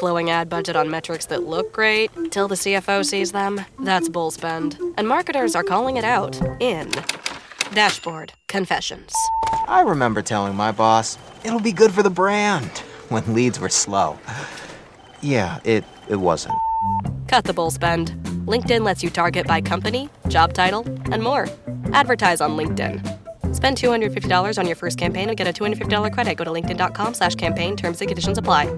Flowing ad budget on metrics that look great till the CFO sees them. That's bull spend. And marketers are calling it out in Dashboard Confessions. I remember telling my boss, it'll be good for the brand, when leads were slow. Yeah, it wasn't. Cut the bull spend. LinkedIn lets you target by company, job title, and more. Advertise on LinkedIn. Spend $250 on your first campaign and get a $250 credit. Go to linkedin.com/campaign. Terms and conditions apply.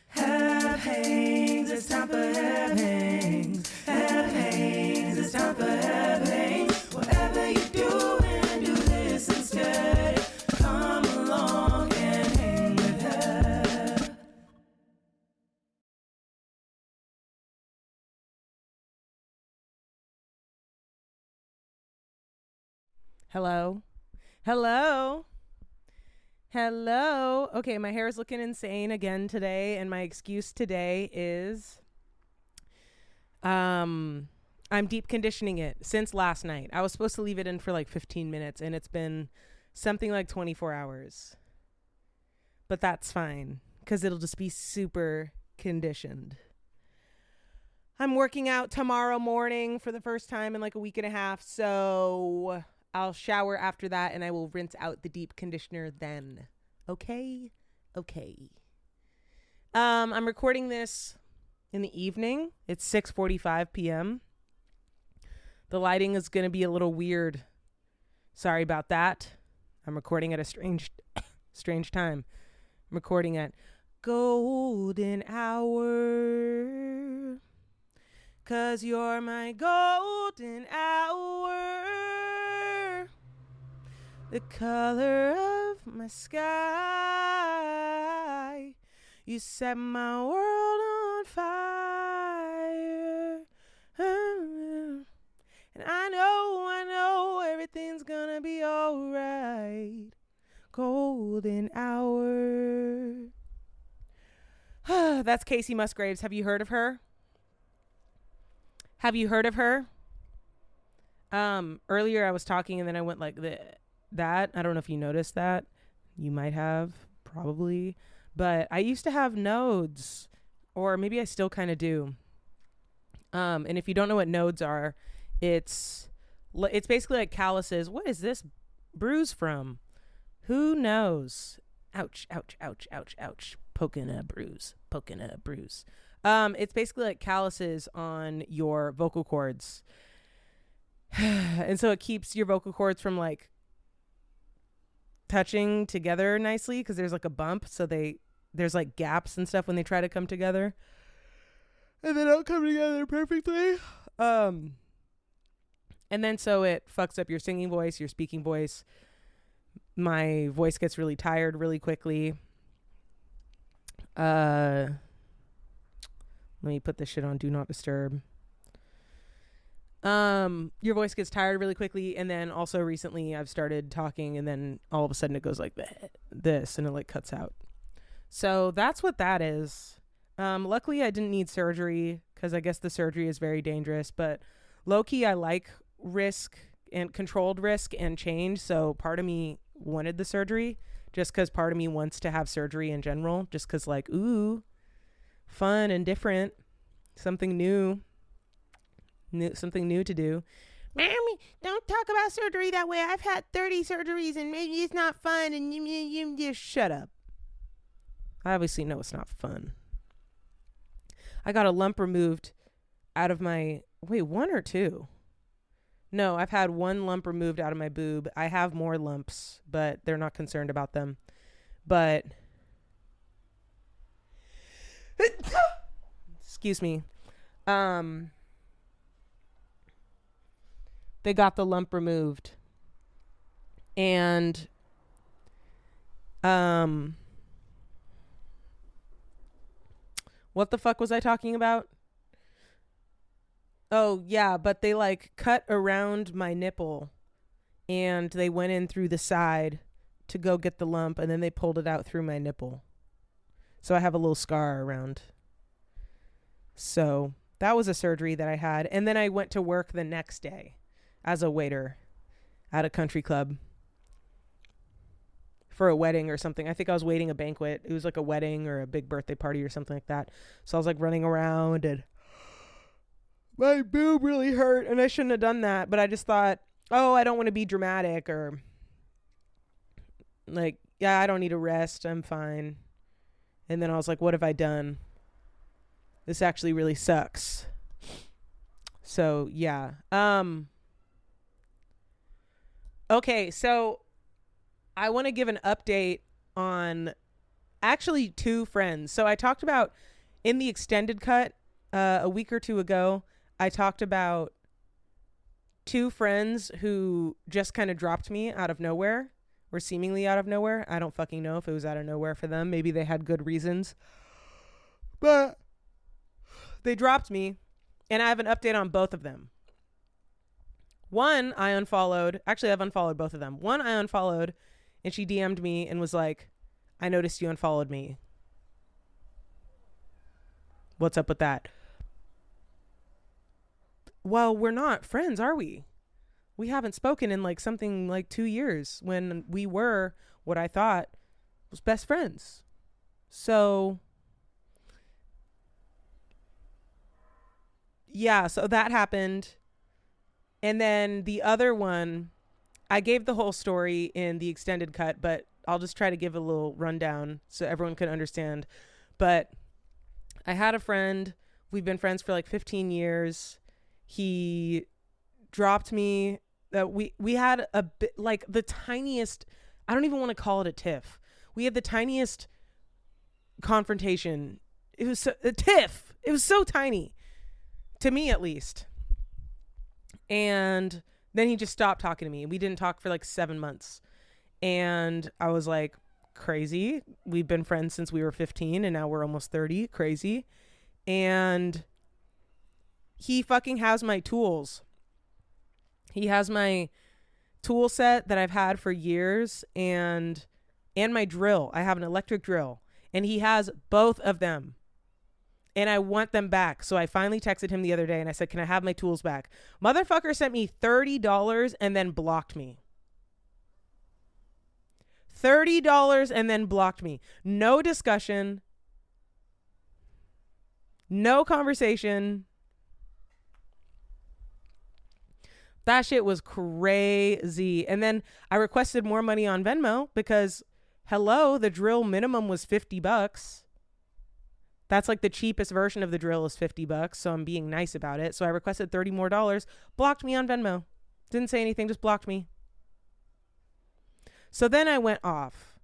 Have hangs, it's time for have hangs. Have hangs, it's time for have hangs. Whatever you do and do this instead. Come along and hang with her. Hello? Hello? Hello? Okay, my hair is looking insane again today, and my excuse today is I'm deep conditioning it since last night. I was supposed to leave it in for like 15 minutes, and it's been something like 24 hours. But that's fine, because it'll just be super conditioned. I'm working out tomorrow morning for the first time in like a week and a half, so I'll shower after that and I will rinse out the deep conditioner then. Okay. I'm recording this in the evening. It's 6:45 p.m. The lighting is going to be a little weird. Sorry about that. I'm recording at a strange time. I'm recording at golden hour. 'Cause you're my golden hour. The color of my sky. You set my world on fire. And I know everything's gonna be alright. Golden hour. That's Casey Musgraves. Have you heard of her? Earlier I was talking and then I went like that. I don't know if you noticed that. You might have, probably. But I used to have nodes, or maybe I still kind of do. And if you don't know what nodes are, it's basically like calluses. What is this bruise from? Who knows? Ouch, ouch, ouch, ouch, ouch. Poking a bruise. It's basically like calluses on your vocal cords. And so it keeps your vocal cords from like touching together nicely, because there's like a bump, so there's like gaps and stuff when they try to come together, and they don't come together perfectly. And then so it fucks up your singing voice, your speaking voice. My voice gets really tired really quickly. Let me put this shit on Do Not Disturb. Your voice gets tired really quickly, and then also recently I've started talking and then all of a sudden it goes like this and it like cuts out. So that's what that is. Luckily I didn't need surgery, because I guess the surgery is very dangerous, but low-key I like risk and controlled risk and change, so part of me wanted the surgery just because part of me wants to have surgery in general, just because like, ooh, fun and different, something new to do. Mommy, don't talk about surgery that way. I've had 30 surgeries and maybe it's not fun, and you just shut up. I obviously know it's not fun. I got a lump removed out of my, one or two? No, I've had one lump removed out of my boob. I have more lumps, but they're not concerned about them. But excuse me. They got the lump removed. And what the fuck was I talking about? Oh, yeah, but they like cut around my nipple and they went in through the side to go get the lump, and then they pulled it out through my nipple. So I have a little scar around. So that was a surgery that I had. And then I went to work the next day as a waiter at a country club. for a wedding or something. I think I was waiting a banquet. It was like a wedding or a big birthday party or something like that. So I was like running around and my boob really hurt and I shouldn't have done that. But I just thought, oh, I don't want to be dramatic or like, yeah, I don't need a rest. I'm fine. And then I was like, what have I done? This actually really sucks. So yeah. Okay, so I want to give an update on actually 2 friends. So I talked about in the extended cut a week or 2 ago, I talked about 2 friends who just kind of dropped me out of nowhere, or seemingly out of nowhere. I don't fucking know if it was out of nowhere for them. Maybe they had good reasons. But they dropped me, and I have an update on both of them. One I unfollowed. Actually, I've unfollowed both of them. One I unfollowed, and she DM'd me and was like, I noticed you unfollowed me. What's up with that? Well, we're not friends, are we? We haven't spoken in like something like 2 years when we were what I thought was best friends. So yeah, so that happened. And then the other one, I gave the whole story in the extended cut, but I'll just try to give a little rundown so everyone can understand. But I had a friend, we've been friends for like 15 years. He dropped me. We had a bit, like the tiniest, I don't even want to call it a tiff. We had the tiniest confrontation. It was a tiff. It was so tiny, to me at least. And then he just stopped talking to me. We didn't talk for like 7 months. And I was like, crazy. We've been friends since we were 15 and now we're almost 30. Crazy. And he fucking has my tools. He has my tool set that I've had for years and my drill. I have an electric drill and he has both of them. And I want them back. So I finally texted him the other day and I said, can I have my tools back? Motherfucker sent me $30 and then blocked me. $30 and then blocked me. No discussion. No conversation. That shit was crazy. And then I requested more money on Venmo because, hello, the drill minimum was $50. That's like the cheapest version of the drill is $50. So I'm being nice about it. So I requested $30 more. Blocked me on Venmo. Didn't say anything, just blocked me. So then I went off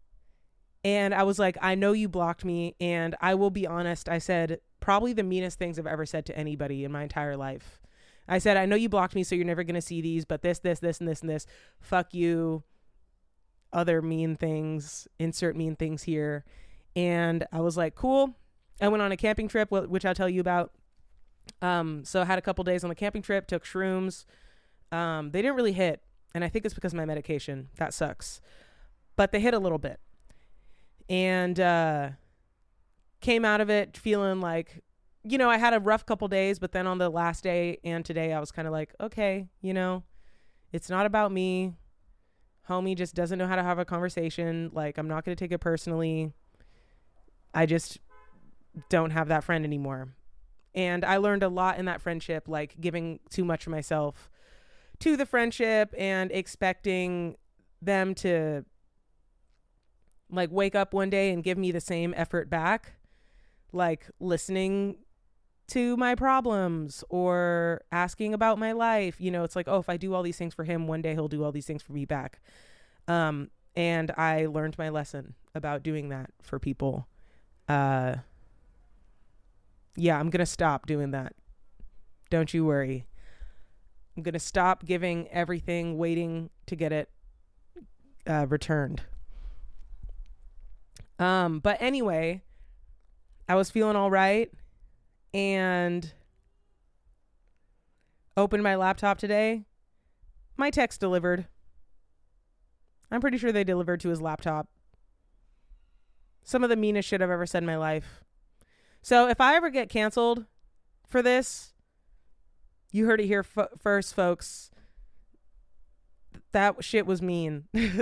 and I was like, I know you blocked me. And I will be honest. I said probably the meanest things I've ever said to anybody in my entire life. I said, I know you blocked me, so you're never going to see these, but this, and this, and this. Fuck you. Other mean things. Insert mean things here. And I was like, cool. I went on a camping trip, which I'll tell you about. So I had a couple days on the camping trip, took shrooms. They didn't really hit. And I think it's because of my medication. That sucks. But they hit a little bit. And came out of it feeling like, you know, I had a rough couple days, but then on the last day and today, I was kind of like, okay, you know, it's not about me. Homie just doesn't know how to have a conversation. Like, I'm not going to take it personally. I just don't have that friend anymore. And I learned a lot in that friendship, like giving too much of myself to the friendship and expecting them to like wake up one day and give me the same effort back, like listening to my problems or asking about my life. You know, it's like, oh, if I do all these things for him, one day he'll do all these things for me back. And I learned my lesson about doing that for people. Yeah, I'm going to stop doing that. Don't you worry. I'm going to stop giving everything, waiting to get it returned. But anyway, I was feeling all right and opened my laptop today. My text delivered. I'm pretty sure they delivered to his laptop. Some of the meanest shit I've ever said in my life. So if I ever get canceled for this, you heard it here first, folks. That shit was mean. But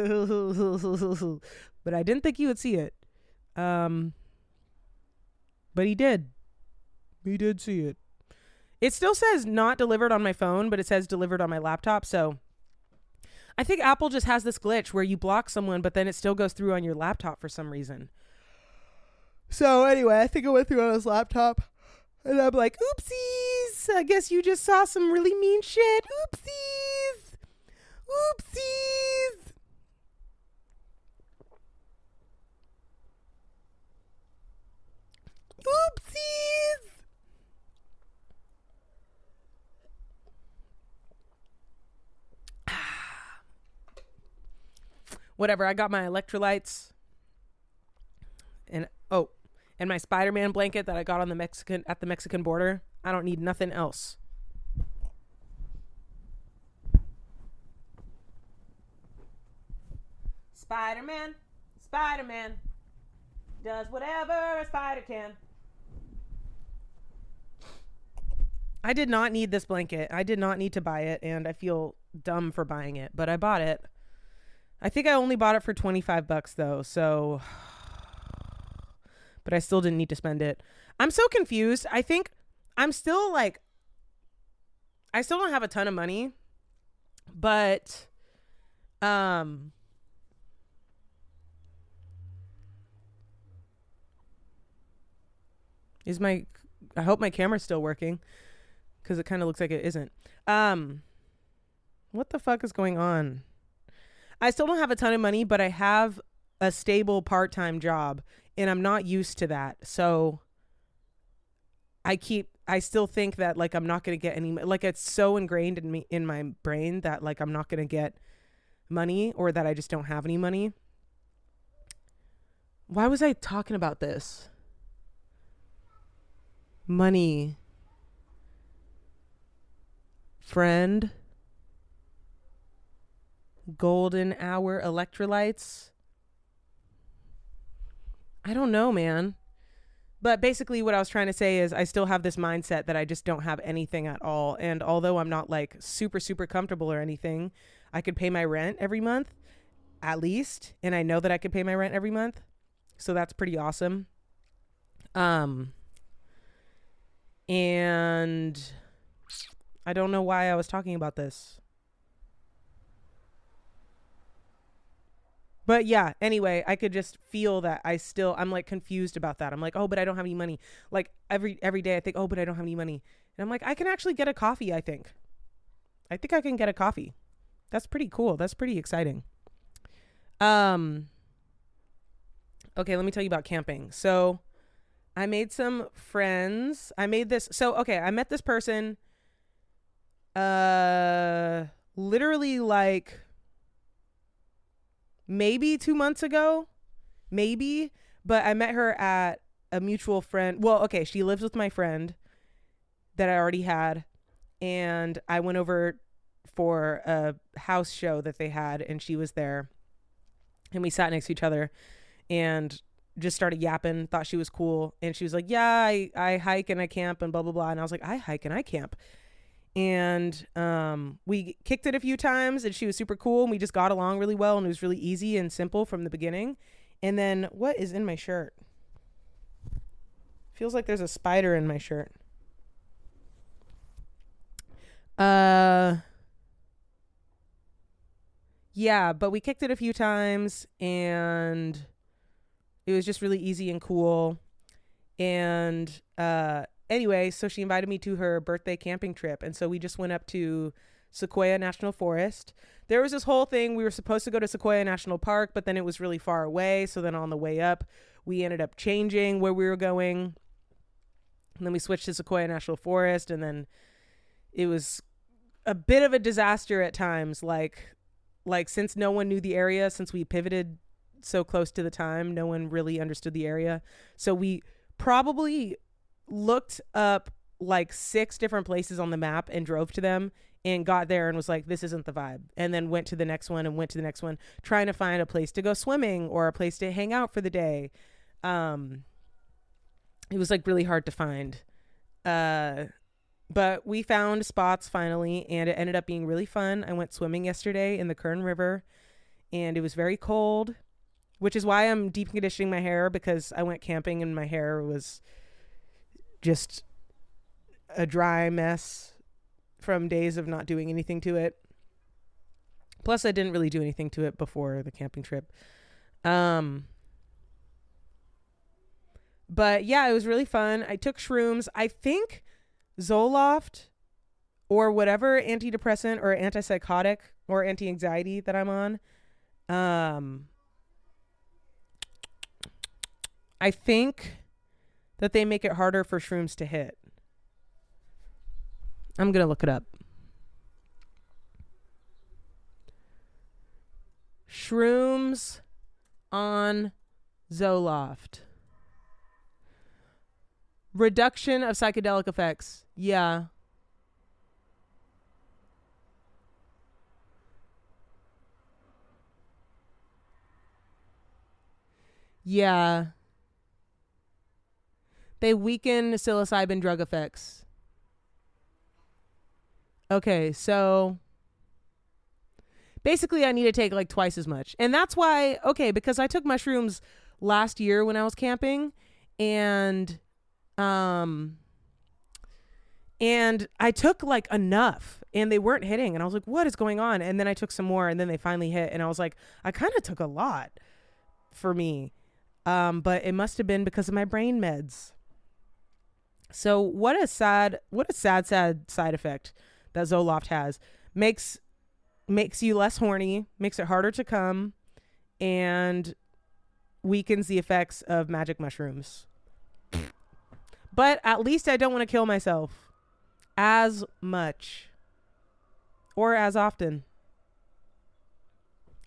I didn't think he would see it. But he did. He did see it. It still says not delivered on my phone, but it says delivered on my laptop. So I think Apple just has this glitch where you block someone, but then it still goes through on your laptop for some reason. So anyway, I think it went through on his laptop. And I'm like, oopsies. I guess you just saw some really mean shit. Oopsies. Oopsies. Oopsies. Whatever, I got my electrolytes and my Spider-Man blanket that I got on the Mexican border. I don't need nothing else. Spider-Man does whatever a spider can. I did not need this blanket. I did not need to buy it, and I feel dumb for buying it, but I bought it. I think I only bought it for $25 though, so but I still didn't need to spend it. I'm so confused. I think I'm still like I still don't have a ton of money, but I hope my camera's still working because it kind of looks like it isn't. What the fuck is going on? I still don't have a ton of money, but I have a stable part-time job and I'm not used to that. So I still think that like I'm not going to get any, like it's so ingrained in my brain that like I'm not going to get money or that I just don't have any money. Why was I talking about this? Money. Friend. Golden hour electrolytes. I don't know, man. But basically what I was trying to say is I still have this mindset that I just don't have anything at all. And although I'm not like super, super comfortable or anything, I could pay my rent every month at least. And I know that I could pay my rent every month. So that's pretty awesome. And I don't know why I was talking about this. But yeah, anyway, I could just feel that I'm like confused about that. I'm like, oh, but I don't have any money. Like every day I think, oh, but I don't have any money. And I'm like, I can actually get a coffee, I think. I think I can get a coffee. That's pretty cool. That's pretty exciting. Okay, let me tell you about camping. So I made some friends. I met this person literally like maybe 2 months ago, but I met her at a mutual friend. Well, okay, she lives with my friend that I already had, and I went over for a house show that they had, and she was there, and we sat next to each other and just started yapping, thought she was cool, and she was like, yeah, I hike and I camp and blah, blah, blah, and I was like, I hike and I camp. And we kicked it a few times and she was super cool and we just got along really well and it was really easy and simple from the beginning. And then what is in my shirt? Feels like there's a spider in my shirt. Yeah, but we kicked it a few times and it was just really easy and cool. And anyway, so she invited me to her birthday camping trip. And so we just went up to Sequoia National Forest. There was this whole thing. We were supposed to go to Sequoia National Park, but then it was really far away. So then on the way up, we ended up changing where we were going. And then we switched to Sequoia National Forest. And then it was a bit of a disaster at times. Like since no one knew the area, since we pivoted so close to the time, no one really understood the area. So we probably looked up like 6 different places on the map and drove to them and got there and was like, this isn't the vibe. And then went to the next one and went to the next one, trying to find a place to go swimming or a place to hang out for the day. It was like really hard to find. But we found spots finally, and it ended up being really fun. I went swimming yesterday in the Kern River, and it was very cold, which is why I'm deep conditioning my hair, because I went camping and my hair was just a dry mess from days of not doing anything to it. Plus, I didn't really do anything to it before the camping trip. But yeah, it was really fun. I took shrooms. I think Zoloft or whatever antidepressant or antipsychotic or anti-anxiety that I'm on, I think that they make it harder for shrooms to hit. I'm going to look it up. Shrooms on Zoloft. Reduction of psychedelic effects. Yeah. Yeah. They weaken psilocybin drug effects. Okay, so basically I need to take like twice as much. And that's why, okay, because I took mushrooms last year when I was camping, and I took like enough and they weren't hitting, and I was like, what is going on? And then I took some more, and then they finally hit, and I was like, I kind of took a lot for me. But it must have been because of my brain meds. So what a sad side effect that Zoloft has. Makes you less horny, makes it harder to come, and weakens the effects of magic mushrooms. But at least I don't want to kill myself as much or as often.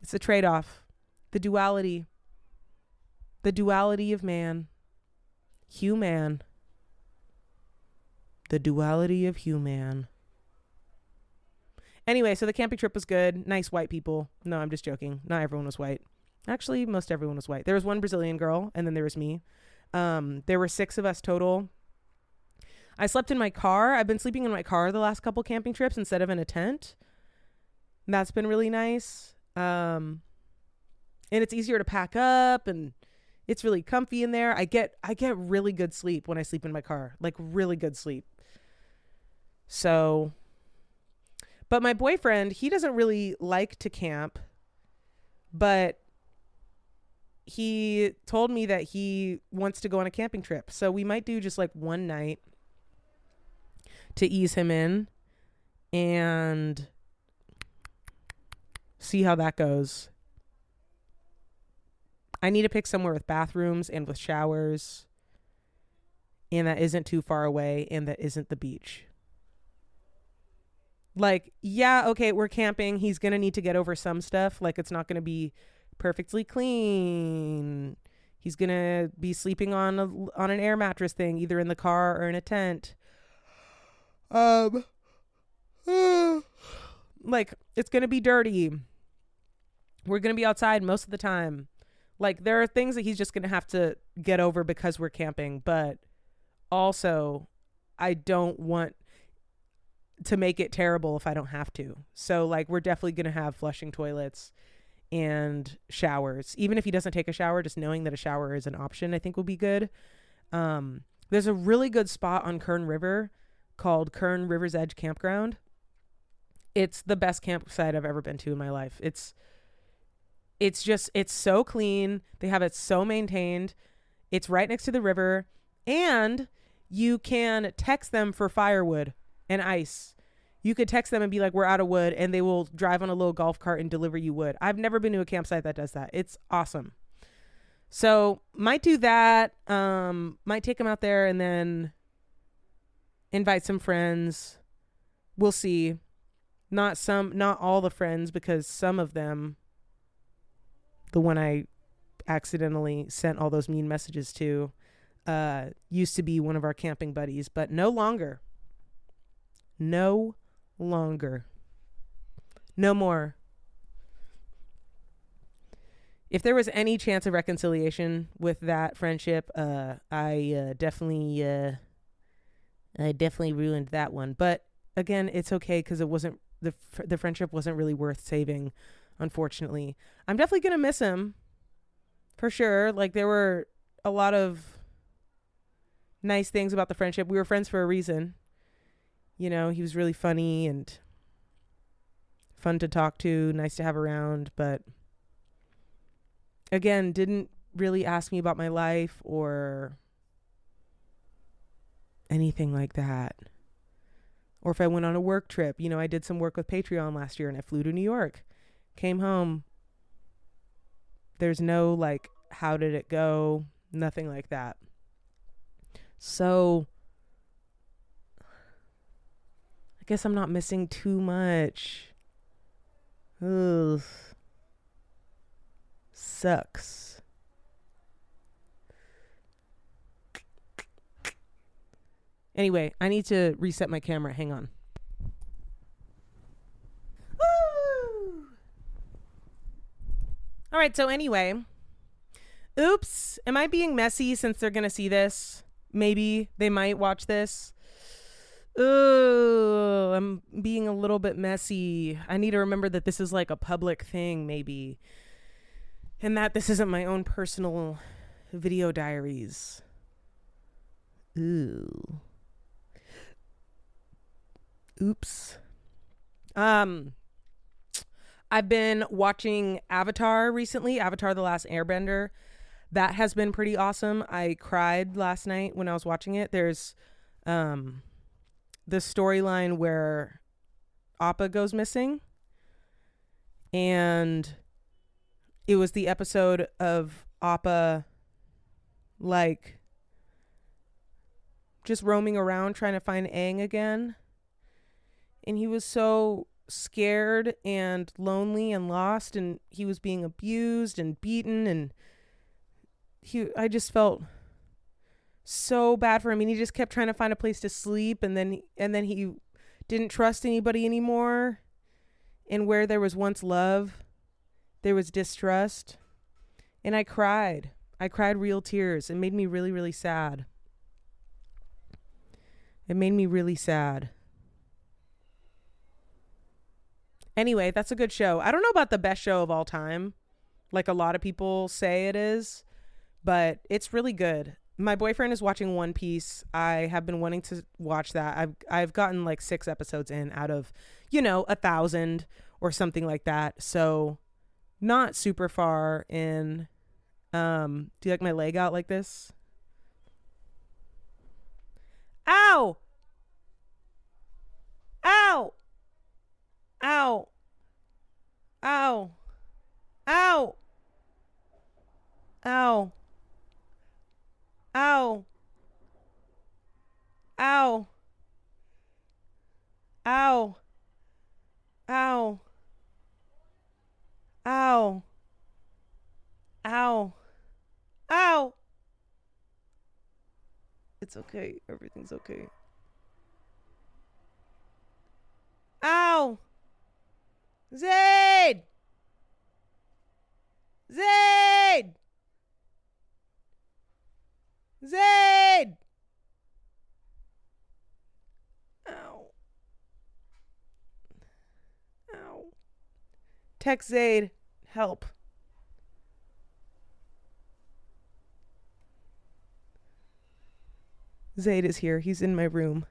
It's a trade-off. The duality of man. Human. The duality of human. Anyway, so the camping trip was good. Nice white people. No, I'm just joking. Not everyone was white. Actually, most everyone was white. There was one Brazilian girl, and then there was me. There were 6 of us total. I slept in my car. I've been sleeping in my car the last couple camping trips instead of in a tent. That's been really nice. And it's easier to pack up, and it's really comfy in there. I get really good sleep when I sleep in my car, like really good sleep. So, but my boyfriend, he doesn't really like to camp, but he told me that he wants to go on a camping trip. So we might do just like one night to ease him in and see how that goes. I need to pick somewhere with bathrooms and with showers, and that isn't too far away, and that isn't the beach. Like, yeah, okay, we're camping. He's going to need to get over some stuff. Like, it's not going to be perfectly clean. He's going to be sleeping on an air mattress thing, either in the car or in a tent. Like, it's going to be dirty. We're going to be outside most of the time. Like, there are things that he's just going to have to get over because we're camping, but also I don't want to make it terrible if I don't have to. So like, we're definitely going to have flushing toilets and showers. Even if he doesn't take a shower, just knowing that a shower is an option, I think will be good. There's a really good spot on Kern River called Kern River's Edge Campground. It's the best campsite I've ever been to in my life. It's so clean. They have it so maintained. It's right next to the river, and you can text them for firewood and ice. You could text them and be like, we're out of wood, and they will drive on a little golf cart and deliver you wood. I've never been to a campsite that does that. It's awesome. So might do that. Might take them out there and then invite some friends. We'll see. Not all the friends, because some of them, the one I accidentally sent all those mean messages to, used to be one of our camping buddies, but no longer. No longer. No more. If there was any chance of reconciliation with that friendship, I definitely I definitely ruined that one. But again, it's okay because it wasn't the friendship wasn't really worth saving, unfortunately. I'm definitely gonna miss him for sure. Like there were a lot of nice things about the friendship. We were friends for a reason. You know, he was really funny and fun to talk to, nice to have around, but again, didn't really ask me about my life or anything like that. Or if I went on a work trip, you know, I did some work with Patreon last year and I flew to New York, came home. There's no like, how did it go? Nothing like that. So I guess I'm not missing too much. Ugh. Sucks. Anyway, I need to reset my camera. Hang on. Woo! All right, so anyway. Oops. Am I being messy since they're going to see this? Maybe they might watch this. Ooh, I'm being a little bit messy. I need to remember that this is like a public thing, maybe. And that this isn't my own personal video diaries. Ooh. Oops. I've been watching Avatar recently, Avatar: The Last Airbender. That has been pretty awesome. I cried last night when I was watching it. There's the storyline where Appa goes missing. And it was the episode of Appa like just roaming around trying to find Aang again. And he was so scared and lonely and lost, and he was being abused and beaten, and I just felt so bad for him. And he just kept trying to find a place to sleep, and then he didn't trust anybody anymore. And where there was once love, there was distrust. And I cried real tears. It made me really, really sad. It made me really sad. Anyway, that's a good show. I don't know about the best show of all time, like a lot of people say it is, but it's really good. My boyfriend is watching One Piece. I have been wanting to watch that. I've gotten like 6 episodes in out of, 1,000 or something like that. So not super far in. Do you like my leg out like this? Ow! Ow! Ow. Ow. Ow. Ow. Ow. Ow. Ow. Ow. Ow. Ow. Ow. It's okay. Everything's okay. Ow. Zaid! Zaid! Zaid! Ow. Ow. Text Zaid. Help. Zaid is here. He's in my room.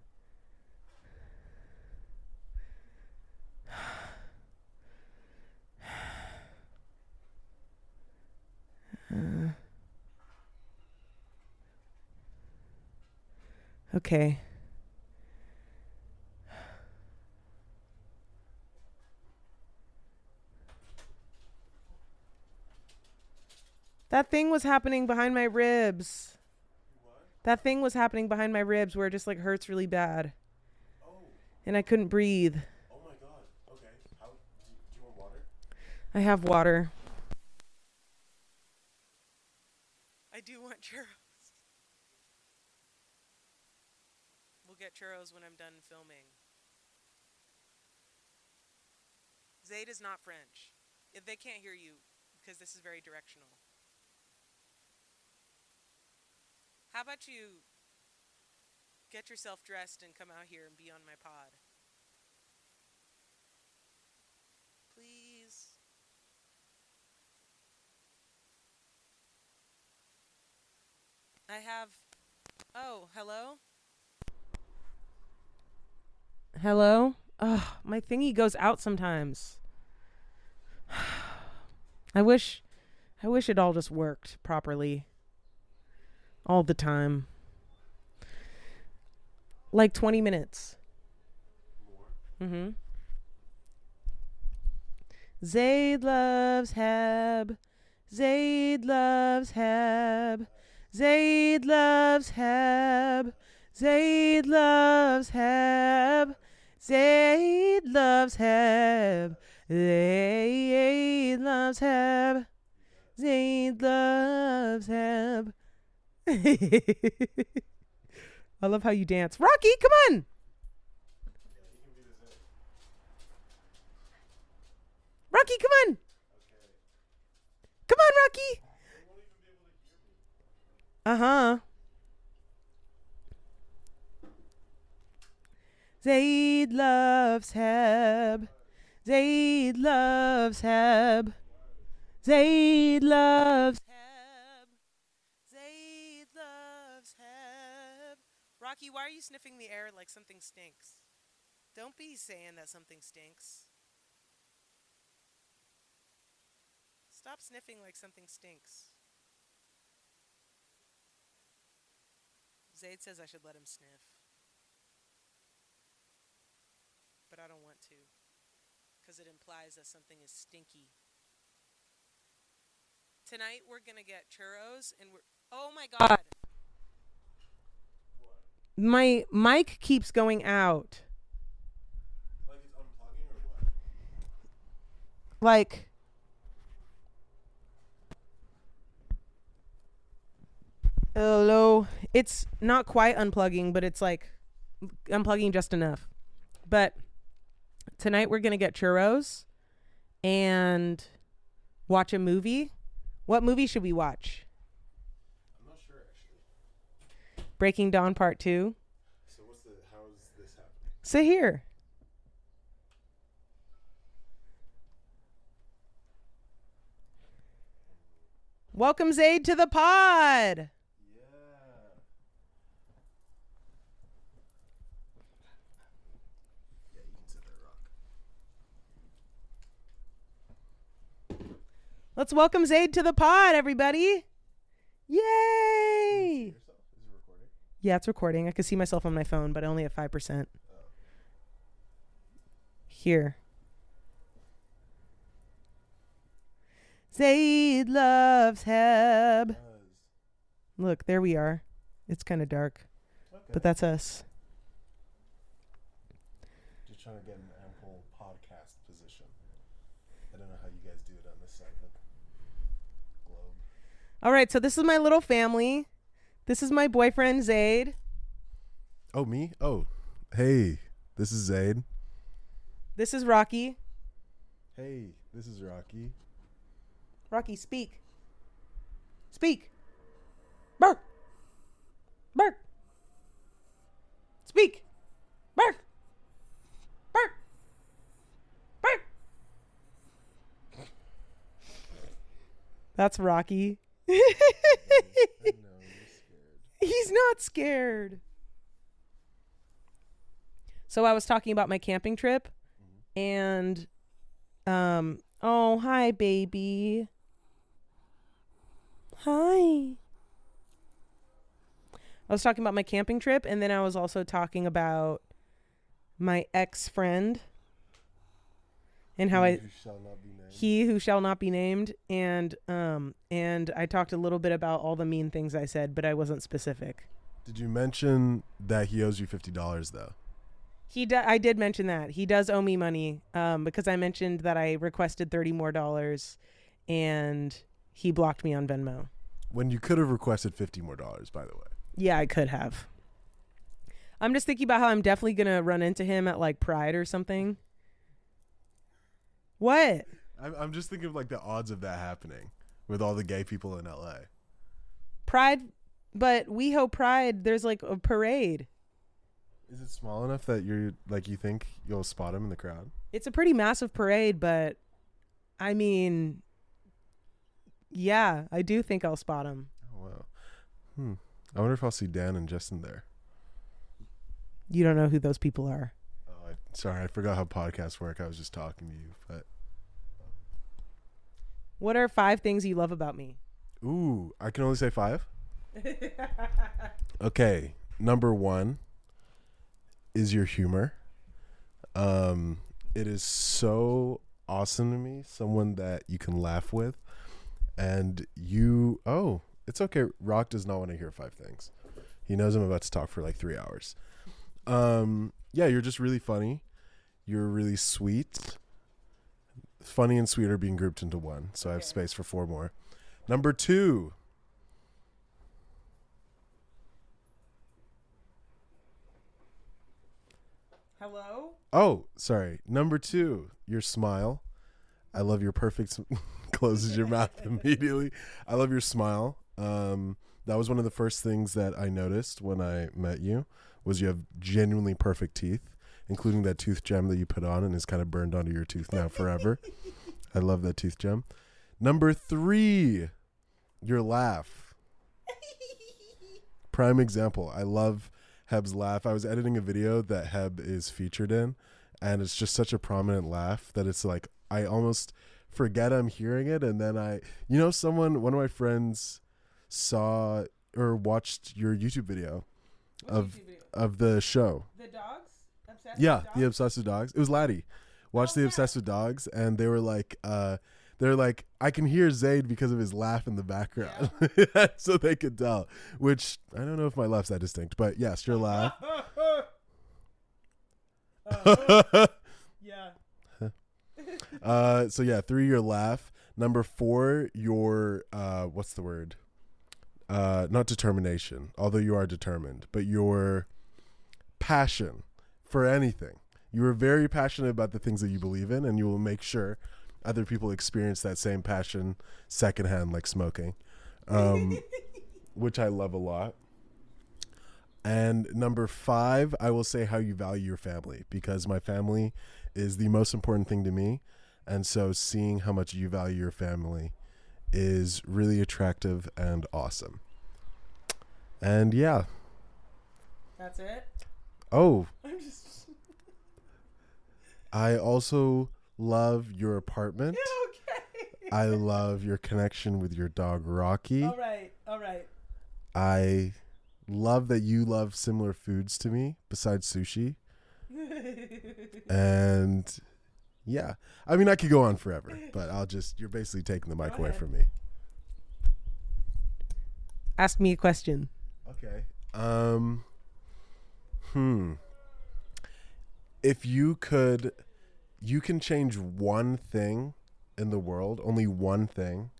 Okay. That thing was happening behind my ribs. What? That thing was happening behind my ribs where it just like hurts really bad. Oh. And I couldn't breathe. Oh my god. Okay. Do you want water? I have water. I do want churros. We'll get churros when I'm done filming. Zaid is not French. They can't hear you because this is very directional. How about you Get yourself dressed and come out here and be on my pod. Please. I have... Oh, hello? Hello? Ugh, my thingy goes out sometimes. I wish it all just worked properly. All the time. Like 20 minutes. Mm-hmm. Zayd loves Heb. Zayd loves Heb. Zayd loves Heb. Zayd loves Heb. Zayd loves Heb. Zayd loves Heb. Zayd loves Heb. I love how you dance. Rocky, come on! Rocky, come on! Come on, Rocky! Uh-huh. Zayd loves Heb. Zayd loves Heb. Zayd loves Heb. Zayd loves Heb. Rocky, why are you sniffing the air like something stinks? Don't be saying that something stinks. Stop sniffing like something stinks. Zayd says I should let him sniff. But I don't want to. Because it implies that something is stinky. Tonight we're going to get churros and we're... Oh my god. My mic keeps going out. Like it's unplugging or what? Like... Hello. It's not quite unplugging, but it's like unplugging just enough. But tonight we're going to get churros and watch a movie. What movie should we watch? I'm not sure actually. Breaking Dawn Part 2. So how is this happening? Sit here. Welcome, Zayd, to the pod. Let's welcome Zayd to the pod, everybody. Yay! Is it recording? Yeah, it's recording. I can see myself on my phone, but I only have 5%. Here. Zayd loves Heb. Look, there we are. It's kind of dark, but that's us. Just trying to get an ample podcast position. I don't know how you guys do it on this side of the globe. All right, so this is my little family. This is my boyfriend, Zayd. Oh, me? Oh, hey, this is Zayd. This is Rocky. Hey, this is Rocky. Rocky, speak. Speak. Bark. Bark. Speak. Bark. Bark. Bark. That's Rocky. I know, you're scared. He's not scared. So I was talking about my camping trip and oh, hi baby. Hi. I was talking about my camping trip and then I was also talking about my ex-friend and how He who shall not be named. he who shall not be named and I talked a little bit about all the mean things I said, but I wasn't specific. Did you mention that he owes you $50 though? I did mention that. He does owe me money because I mentioned that I requested $30 more and he blocked me on Venmo. When you could have requested $50 more, by the way. Yeah, I could have. I'm just thinking about how I'm definitely going to run into him at like Pride or something. What? I'm just thinking of like the odds of that happening with all the gay people in LA. Pride, but WeHo Pride, there's like a parade. Is it small enough that you're like you think you'll spot him in the crowd? It's a pretty massive parade, but I mean, yeah, I do think I'll spot him. Oh wow. I wonder if I'll see Dan and Justin there. You don't know who those people are. Oh, sorry, I forgot how podcasts work. I was just talking to you, but What are 5 things you love about me? ooh, I can only say 5. Okay, number 1 is your humor. It is so awesome to me, someone that you can laugh with, and you. Oh, it's okay. Rock does not want to hear 5 things. He knows I'm about to talk for like 3 hours. Yeah, you're just really funny. You're really sweet. Funny and sweet are being grouped into one, so I have space for 4 more. Number 2. Hello? Oh, sorry. Number 2, your smile. I love your perfect. Closes your mouth immediately. I love your smile. That was one of the first things that I noticed when I met you. Was you have genuinely perfect teeth, including that tooth gem that you put on and is kind of burned onto your tooth now forever. I love that tooth gem. Number 3, your laugh. Prime example. I love Heb's laugh. I was editing a video that Heb is featured in, and it's just such a prominent laugh that it's like I almost forget I'm hearing it, and then one of my friends saw or watched your YouTube video of the show. The dogs? Obsessed Yeah, with dogs? the Obsessed with Dogs. It was Laddie. Watched the Obsessed with Dogs, and they were like, I can hear Zayd because of his laugh in the background. Yeah. So they could tell, which I don't know if my laugh's that distinct, but yes, your laugh. Yeah. So yeah, 3, your laugh. Number 4, your, what's the word? Not determination, although you are determined, but your passion for anything. You are very passionate about the things that you believe in, and you will make sure other people experience that same passion secondhand, like smoking, which I love a lot. And number 5, I will say how you value your family, because my family is the most important thing to me. And so seeing how much you value your family is really attractive and awesome. And yeah. That's it? Oh, I'm just... I also love your apartment. Okay. I love your connection with your dog, Rocky. All right. I love that you love similar foods to me besides sushi. And yeah, I mean, I could go on forever, but you're basically taking the mic away from me. Ask me a question. Okay. If you can change one thing in the world, only one thing,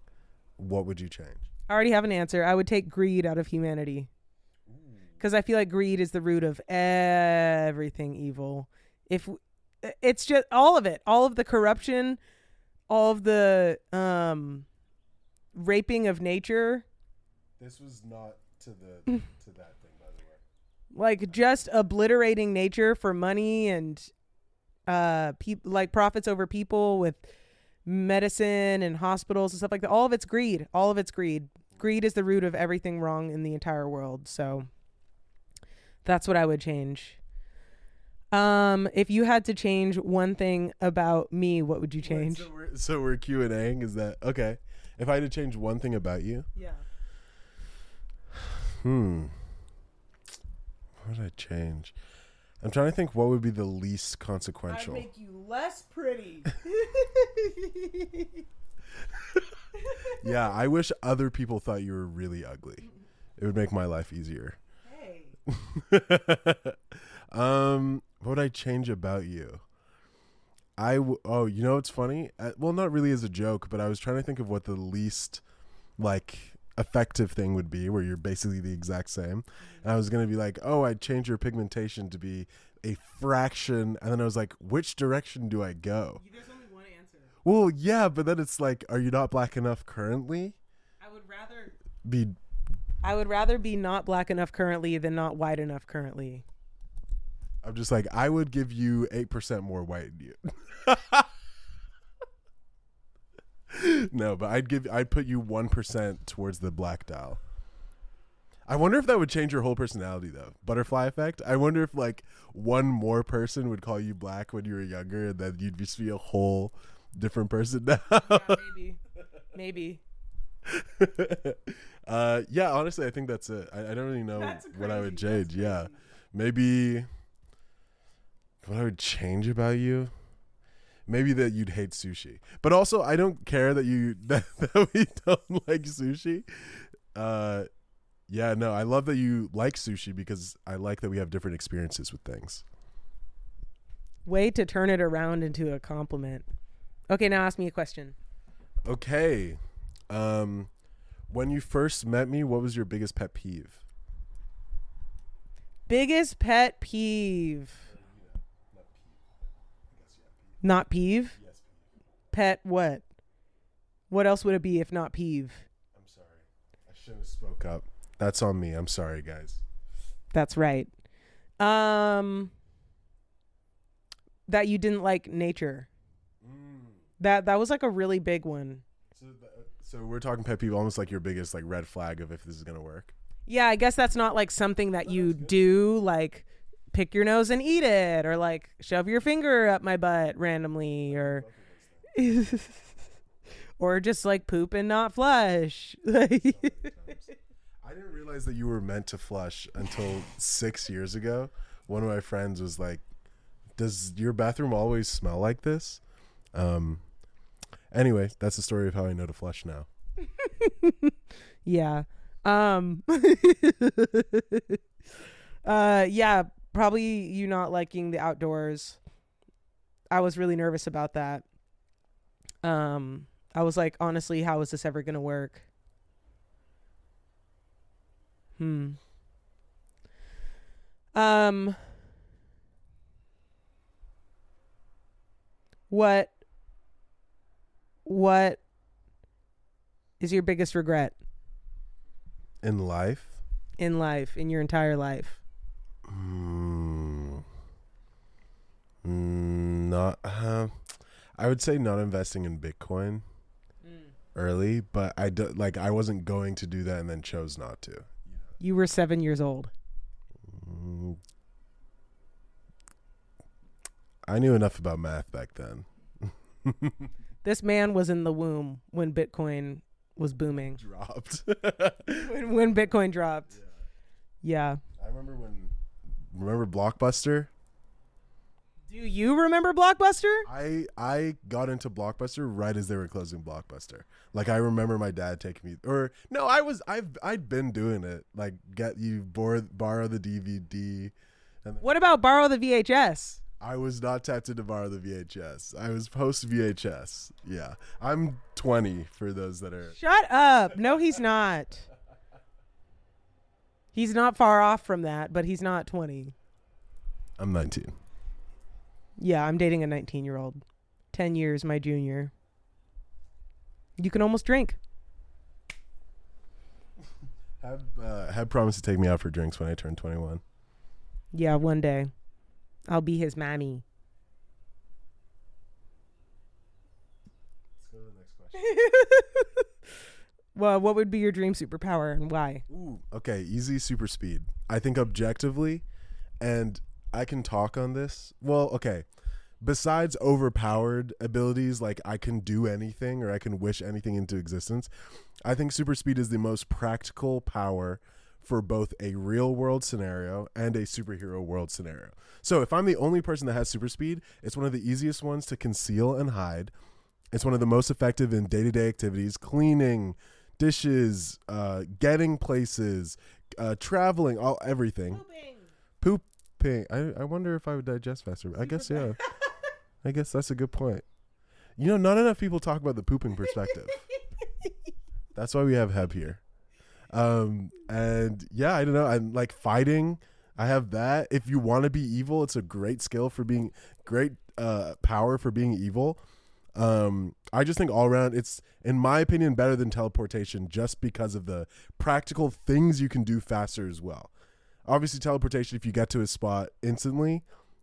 what would you change? I already have an answer. I would take greed out of humanity. Because I feel like greed is the root of everything evil. If it's just all of it, all of the corruption, all of the raping of nature. This was not to that thing, by the way. Like just obliterating nature for money and like profits over people with medicine and hospitals and stuff like that. All of it's greed. Greed is the root of everything wrong in the entire world. So that's what I would change. If you had to change one thing about me, what would you change? Wait, so we're Q&Aing. Is that okay? If I had to change one thing about you, Yeah. What would I change? I'm trying to think what would be the least consequential. I'd make you less pretty. Yeah, I wish other people thought you were really ugly. It would make my life easier. Hey. What would I change about you? It's funny? Well, not really as a joke, but I was trying to think of what the least, effective thing would be, where you're basically the exact same. And I was going to be like, I'd change your pigmentation to be a fraction. And then I was like, which direction do I go? There's only one answer. Well, yeah, but then it's like, are you not black enough currently? I would rather Be be not black enough currently than not white enough currently. I'm just like, I would give you 8% more white in you. No, but I'd put you 1% towards the black dial. I wonder if that would change your whole personality though. Butterfly effect. I wonder if like one more person would call you black when you were younger, and then you'd just be a whole different person now. Yeah, maybe. Yeah, honestly, I think that's it. I don't really know what I would change. Yeah, maybe what I would change about you. Maybe that you'd hate sushi, but also I don't care that that we don't like sushi. Yeah, no, I love that you like sushi because I like that we have different experiences with things. Way to turn it around into a compliment. Okay, now ask me a question. Okay, when you first met me, what was your biggest pet peeve? Biggest pet peeve. Not peeve? Yes, peeve. Pet what? What else would it be if not peeve? I'm sorry. I shouldn't have spoke up. That's on me. I'm sorry, guys. That's right. That you didn't like nature. That was like a really big one. So we're talking pet peeve, almost like your biggest like red flag of if this is gonna work. Yeah, I guess that's not like something that you do, like pick your nose and eat it, or like shove your finger up my butt randomly, or or just like poop and not flush. I didn't realize that you were meant to flush until 6 years ago. One of my friends was like, "Does your bathroom always smell like this?" Anyway, that's the story of how I know to flush now. Yeah. Yeah, probably you not liking the outdoors. I was really nervous about that. I was like, honestly, how is this ever going to work? What is your biggest regret In life? in life, in your entire life? Not. I would say not investing in Bitcoin early, but I wasn't going to do that and then chose not to. You were 7 years old. I knew enough about math back then. This man was in the womb when Bitcoin was booming. Dropped. when Bitcoin dropped. Yeah. I remember Blockbuster? Do you remember Blockbuster? I got into Blockbuster right as they were closing Blockbuster. Like I remember my dad taking me, or no, I'd been doing it. Like borrow the DVD. What about borrow the VHS? I was not tempted to borrow the VHS. I was post VHS. Yeah, I'm 20 for those that are. Shut up. No, he's not. He's not far off from that, but he's not 20. I'm 19. Yeah, I'm dating a 19-year-old. 10 years my junior. You can almost drink. Had promised to take me out for drinks when I turned 21. Yeah, one day. I'll be his mommy. Let's go to the next question. Well, what would be your dream superpower and why? Ooh, okay, easy super speed. I think objectively, and I can talk on this. Well, okay. Besides overpowered abilities like I can do anything or I can wish anything into existence, I think super speed is the most practical power for both a real world scenario and a superhero world scenario. So if I'm the only person that has super speed, it's one of the easiest ones to conceal and hide. It's one of the most effective in day-to-day activities, cleaning, dishes, getting places, traveling, everything. Pooping. I wonder if I would digest faster. I guess, yeah. I guess that's a good point. You know, not enough people talk about the pooping perspective. That's why we have Heb here. And yeah, I don't know. I'm like fighting. I have that. If you want to be evil, it's a great skill for being great, power for being evil. I just think all around it's, in my opinion, better than teleportation just because of the practical things you can do faster as well. Obviously, teleportation, if you get to a spot instantly,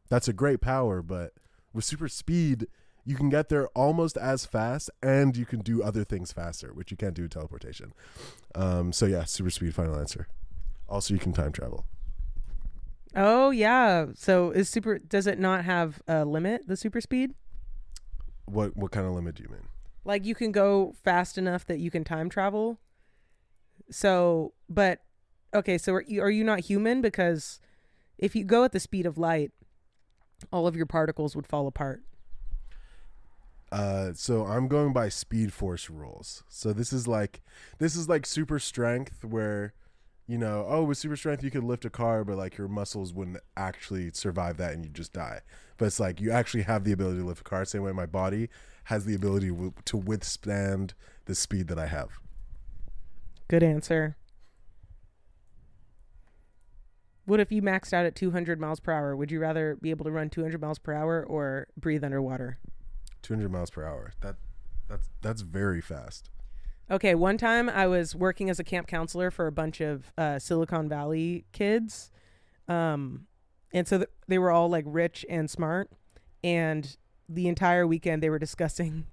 that's a great power. But with super speed, you can get there almost as fast, and you can do other things faster, which you can't do with teleportation. So yeah, super speed, final answer. Also, you can time travel. Oh yeah. So does it not have a limit, the super speed? What kind of limit do you mean? Like you can go fast enough that you can time travel. So, but okay, so are you not human? Because if you go at the speed of light, all of your particles would fall apart. So I'm going by Speed Force rules. So this is like super strength where, with super strength you could lift a car, but like your muscles wouldn't actually survive that and you just die. But it's like you actually have the ability to lift a car. Same way my body has the ability to withstand the speed that I have. Good answer. What if you maxed out at 200 miles per hour? Would you rather be able to run 200 miles per hour or breathe underwater? 200 miles per hour. That's very fast. Okay, one time I was working as a camp counselor for a bunch of Silicon Valley kids. And so they were all like rich and smart. And the entire weekend they were discussing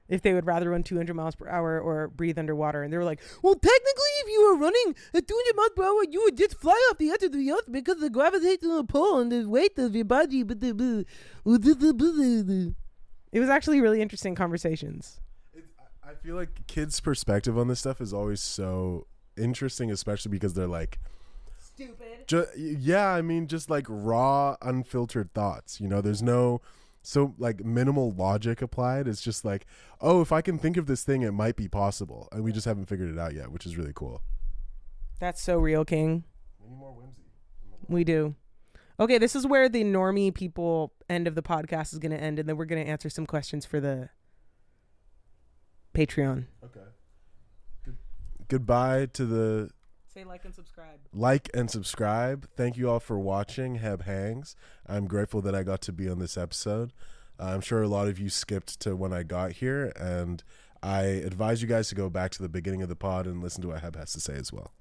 if they would rather run 200 miles per hour or breathe underwater. And they were like, well, technically, if you were running at 200 miles per hour, you would just fly off the edge of the earth because of the gravitational pull and the weight of your body. It was actually really interesting conversations. I feel like kids' perspective on this stuff is always so interesting, especially because they're like Stupid. Just like raw, unfiltered thoughts. There's no minimal logic applied. It's just like, oh, if I can think of this thing, it might be possible, and we just haven't figured it out yet, which is really cool. That's so real, King. We need more whimsy. We do. Okay, this is where the normie people end of the podcast is going to end, and then we're going to answer some questions for the Patreon. Okay. Goodbye to the... Say like and subscribe. Like and subscribe. Thank you all for watching Heb Hangs. I'm grateful that I got to be on this episode. I'm sure a lot of you skipped to when I got here, and I advise you guys to go back to the beginning of the pod and listen to what Heb has to say as well.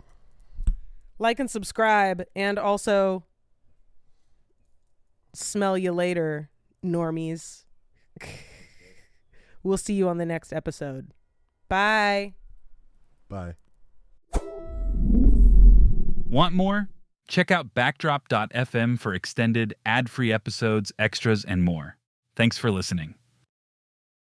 Like and subscribe, and also smell you later, normies. We'll see you on the next episode. Bye. Bye. Want more? Check out backdrop.fm for extended, ad-free episodes, extras, and more. Thanks for listening.